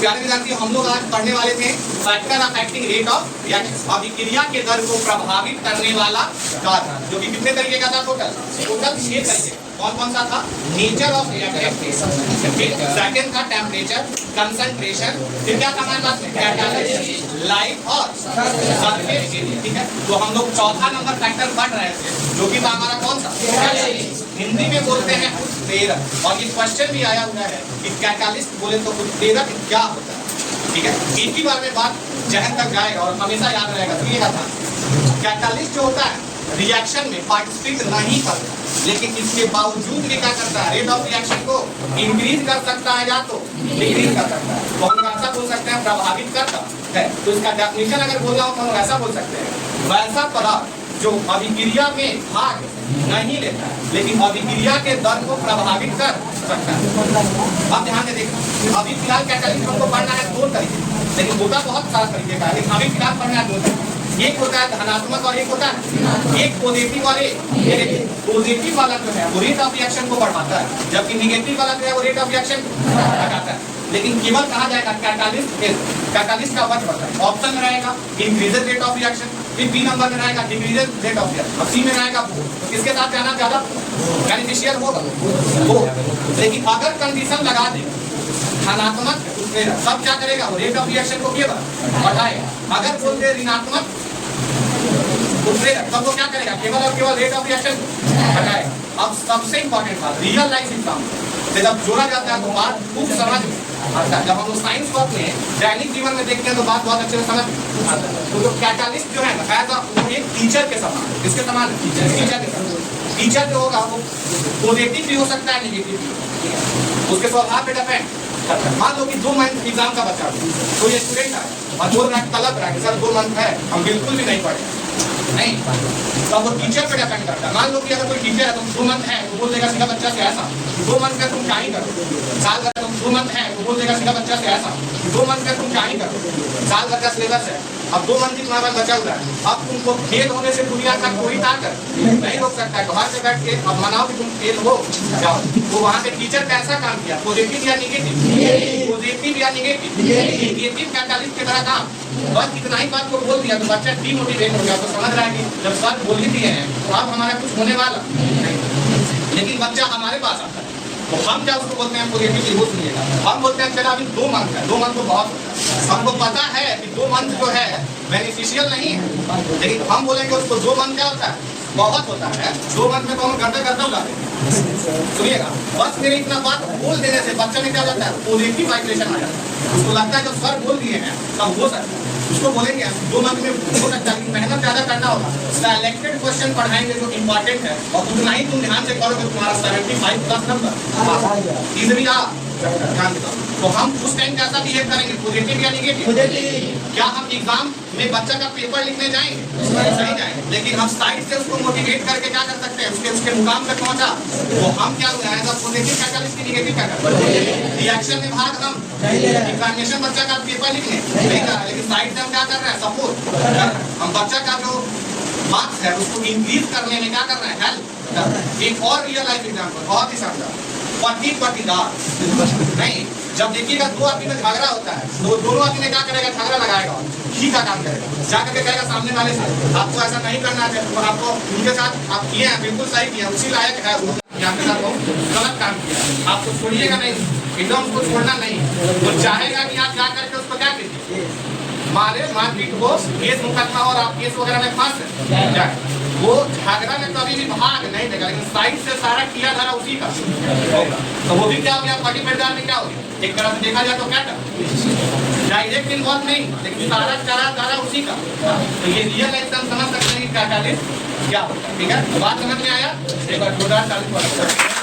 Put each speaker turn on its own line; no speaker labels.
प्यारे विद्यार्थियों, हम लोग आज पढ़ने वाले थे factor affecting rate of reaction, अभिक्रिया के दर को प्रभावित करने वाला कारक, जो कि कितने तरीके का था? टोटल 6 तरीके। कौन कौन सा था? नेचर ऑफ रिएक्शन, सेकंड था टेम्परेचर, कंसंट्रेशन, फिर क्या था हमारे पास में? कैटालिस्ट, लाइफ और सरफेस एरिया। ठीक है, तो हम लोग चौथा नंबर फैक्टर पढ़ रहे थे, जो कि था हमारा कौन सा? हिंदी में बोलते हैं उत्प्रेरक, और ये क्वेश्चन भी आया हुआ है कि कैटालिस्ट बोले तो उत्प्रेरक क्या होता है। ठीक है, एक ही बार में बात जहन तक जाएगा और हमेशा याद रहेगा। तो ये था कैटालिस्ट जो होता है रिएक्शन में पार्टिसिपेट नहीं करता, लेकिन इसके बावजूद भी क्या करता है? रेट ऑफ रिएक्शन को इंक्रीज कर सकता है या तो डिक्रीज कर सकता है। तो हम ऐसा बोल सकते हैं प्रभावित करता है। तो इसका डेफिनेशन अगर बोलना हो तो हम ऐसा बोल सकते हैं, वैसा पदार्थ जो अभिक्रिया में भाग नहीं लेता है लेकिन अभिक्रिया के दर को प्रभावित कर सकता है। अब ध्यान से देखना, अभी फिलहाल कैटालिस्ट हमको पढ़ना है 2 तरीके, लेकिन होता बहुत सारा तरीके का है, लेकिन अभी फिलहाल पढ़ना है 2 तरीके। एक होता है धनात्मक और एक होता है एक पॉजिटिव और एक नेगेटिव। पॉजिटिव वाला जो है वो रेट ऑफ रिएक्शन को बढ़ाता है, जबकि नेगेटिव वाला जो है वो रेट ऑफ रिएक्शन घटाता है। लेकिन केवल कहा जाएगा कैटालिस्ट का वर्ग बढ़ता है। ऑप्शन में रहेगा इंक्रीजेज रेट ऑफ रिएक्शन, फिर बी नंबर में रहेगा डिक्रीजेज रेट ऑफ रिएक्शन, और सी में रहेगा वो। तो किसके साथ जाना ज्यादा बेनिफिशियल होगा? वो। लेकिन अगर कंडीशन लगा दे धनात्मक सब क्या करेगा? वो रेट ऑफ रिएक्शन को केवल बढ़ाएगा। अगर बोलते ऋणात्मक उत्प्रेरक तब वो क्या करेगा? केवल और केवल रेट ऑफ रिएक्शन घटाएगा। अब सबसे इंपॉर्टेंट बात, रियल लाइफ एग्जाम्पल से जब जोड़ा जाता है तो बात खूब समझ में आता है। जब हम साइंस वर्क में दैनिक जीवन में देखते हैं तो बात बहुत अच्छे से समझ में आता है। तो कैटालिस्ट जो है ना एज वो एक टीचर के समान, किसके समान? टीचर के समान। टीचर जो होगा वो पॉजिटिव भी हो सकता है, नेगेटिव भी, उसके स्वभाव पे डिपेंड। मान लो कि 2 मंथ एग्जाम का बच्चा, तो ये स्टूडेंट है और बोल रहा है, तलब रहा है सर 2 मंथ है, हम बिल्कुल भी नहीं पढ़े, नहीं। तो वो टीचर पे डिपेंड करता है। मान लो कि अगर कोई टीचर है तो 2 मंथ है तो बोल देगा सीधा बच्चा से ऐसा, 2 मंथ का तुम क्या ही करो, साल भर तुम 2 मंथ है तो बोल देगा सीधा बच्चा से ऐसा, 2 मंथ का तुम क्या ही करो, साल भर का सिलेबस है, अब 2 मंथ ही तुम्हारा बचा हुआ है। अब तुमको फेल होने से दुनिया का कोई ताकत नहीं रोक सकता है। घर से बैठ के अब मनाओ कि तुम फेल हो जाओ। तो वहाँ पे टीचर कैसा काम किया? पॉजिटिव या नेगेटिव? पॉजिटिव या नेगेटिव? नेगेटिव कैटालिस्ट की तरह काम। बस इतना ही बात को बोल दिया तो बच्चा डीमोटिवेट हो गया, तो समझ रहा है कि जब सर बोल ही दिए हैं तो अब हमारा कुछ होने वाला नहीं। लेकिन बच्चा हमारे पास आता है तो हम क्या उसको बोलते हैं? पॉजिटिव। वो सुनिएगा, हम बोलते हैं चला अभी 2 मंथ है, 2 मंथ तो बहुत होता है। हमको पता है कि 2 मंथ जो है बेनिफिशियल नहीं है, लेकिन हम बोलेंगे उसको 2 मंथ क्या होता है? बहुत होता है। 2 मंथ में तो हम करते उड़ाते। सुनिएगा, बस मेरे इतना बात बोल देने से बच्चे में क्या लगता है? पॉजिटिव वाइब्रेशन आ जाता है। उसको लगता है जब सर बोल दिए हैं तब हो सकता है। उसको बोलेंगे 2 मंथ में हो सकता है, मेहनत ज्यादा करना होगा। सिलेक्टेड क्वेश्चन पढ़ाएंगे जो इम्पोर्टेंट है, और उतना ही तुम ध्यान से करोगे तुम्हारा 75+ नंबर इजीली आ ध्यान देता। तो हम उस टाइम कैसा बिहेव करेंगे? पॉजिटिव या नेगेटिव? क्या हम एग्जाम में बच्चा का पेपर लिखने जाएंगे? नहीं जाएंगे, लेकिन हम साइड से उसको मोटिवेट करके क्या कर सकते हैं? उसके मुकाम तक पहुंचा तो हम क्या हुआ है? पॉजिटिव कैटालिस्ट की नेगेटिव कैटालिस्ट। रिएक्शन में भाग हम एग्जामिनेशन बच्चा का पेपर लिखने नहीं जा रहा, लेकिन साइड से हम क्या कर रहे हैं? सपोर्ट। हम बच्चा का जो मार्क्स है उसको इंक्रीज करने में क्या कर रहे हैं? हेल्प। एक और रियल लाइफ एग्जाम्पल बहुत ही शानदार, पट्टीदार नहीं। जब देखिएगा 2 आदमी में झगड़ा होता है तो दोनों आदमी ने क्या करेगा? झगड़ा लगाएगा, ही का काम करेगा, जाकर के कहेगा सामने वाले से आपको ऐसा नहीं करना है, तो आपको उनके साथ आप किए हैं बिल्कुल सही किया, उसी लायक है वो, आपके साथ गलत काम किया, आपको छोड़िएगा नहीं, एकदम उसको छोड़ना नहीं। वो चाहेगा कि आप जा करके उसको क्या कीजिए? मारे, मारपीट हो, केस मुकदमा और आप केस वगैरह में फंस जाए। वो झगड़ा में कभी भी भाग नहीं देगा, लेकिन साइड से सारा किया धारा उसी का होगा। तो वो भी क्या हो गया? पट्टीदार में क्या हो गया? एक तरह से देखा जाए तो क्या डायरेक्ट इन्वॉल्व नहीं, लेकिन सारा करा धारा उसी का। तो ये रियल एकदम समझ सकते हैं कि कैटालिस्ट क्या होता है। ठीक है, बात समझ में आया? एक बार जोरदार ताली बजाइए।